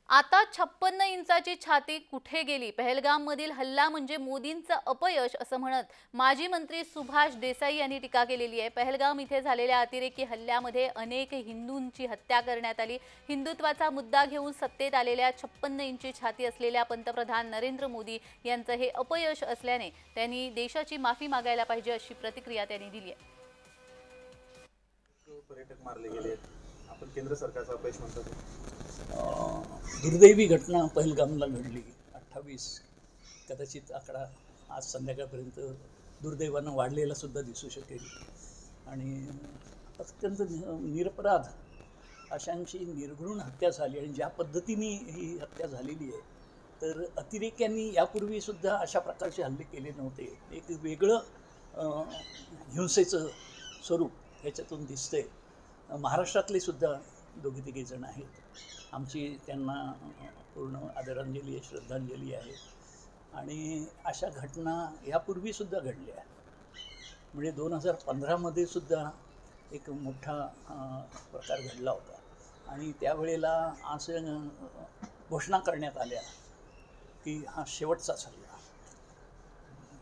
आता 56 इंचाची छाती कुठे गेली? पहलगाममधील हल्ला म्हणजे मोदींचं अपयश असं म्हणत माजी मंत्री सुभाष देसाई यांनी टीका केलेली आहे। पहलगाम इथे झालेल्या अतिरेकी हल्ल्यामध्ये अनेक हिंदूंची हत्या करण्यात आली। हिंदुत्वाचा मुद्दा घेऊन सत्तेत आलेल्या 56 इंची छाती असलेल्या पंतप्रधान नरेंद्र मोदी यांचं हे अपयश असल्याने त्यांनी देशाची माफी मागायला पाहिजे अशी प्रतिक्रिया त्यांनी दिली आहे। पर्यटक मारले गेले, आपण केंद्र सरकारचा अपयश म्हणतो। दुर्दैवी घटना पहलगामला घडली 28, कदाचित आकडा आज संध्याकाळपर्यंत दुर्दैवानं वाढलेला सुद्धा दिसू शकेल। आणि अत्यंत निरपराध अशांची निर्घृण हत्या झाली आणि ज्या पद्धतीने ही हत्या झालेली आहे, तर अतिरेक्यांनी यापूर्वीसुद्धा अशा प्रकारचे हल्ले केले नव्हते। एक वेगळं हिंसेचं स्वरूप ह्याच्यातून दिसतंय। महाराष्ट्रातले सुद्धा दोघे तिघे जण आहेत। आमची त्यांना पूर्ण आदरांजली आहे, श्रद्धांजली आहे। आणि अशा घटना यापूर्वीसुद्धा घडल्या, म्हणजे 2015मध्ये सुद्धा एक मोठा प्रकार घडला होता आणि त्यावेळेला असं घोषणा करण्यात आल्या की हा शेवटचाच हल्ला,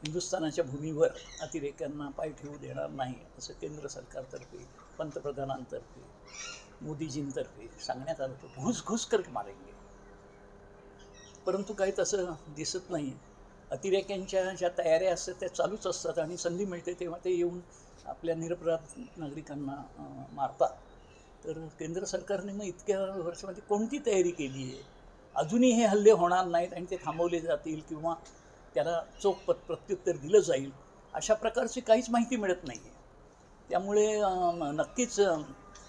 हिंदुस्थानाच्या भूमीवर अतिरेक्यांना पाय ठेवू देणार नाही असं केंद्र सरकारतर्फे, पंतप्रधानांतर्फे, मोदीजींतर्फे सांगण्यात आलं होतं, घुस करके मारेंगे। परंतु काही तसं दिसत नाही। अतिरेक्यांच्या ज्या तयाऱ्या असतात त्या चालूच असतात आणि संधी मिळते तेव्हा ते येऊन आपल्या निरपराध नागरिकांना मारतात। तर केंद्र सरकारने मग इतक्या वर्षामध्ये कोणती तयारी केली आहे? अजूनही हे हल्ले होणार नाहीत आणि ते थांबवले जातील किंवा त्याला चोख प्रत्युत्तर दिलं जाईल अशा प्रकारची काहीच माहिती मिळत नाही आहे। त्यामुळे नक्कीच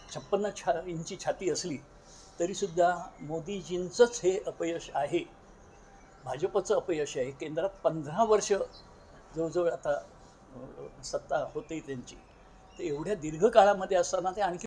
56 इंची छाती असली तरीसुद्धा मोदीजींचंच हे अपयश आहे, भाजपचं अपयश आहे। केंद्रात 15 वर्ष जवळजवळ आता सत्ता होते त्यांची, तर एवढ्या दीर्घ काळामध्ये असताना ते आणखी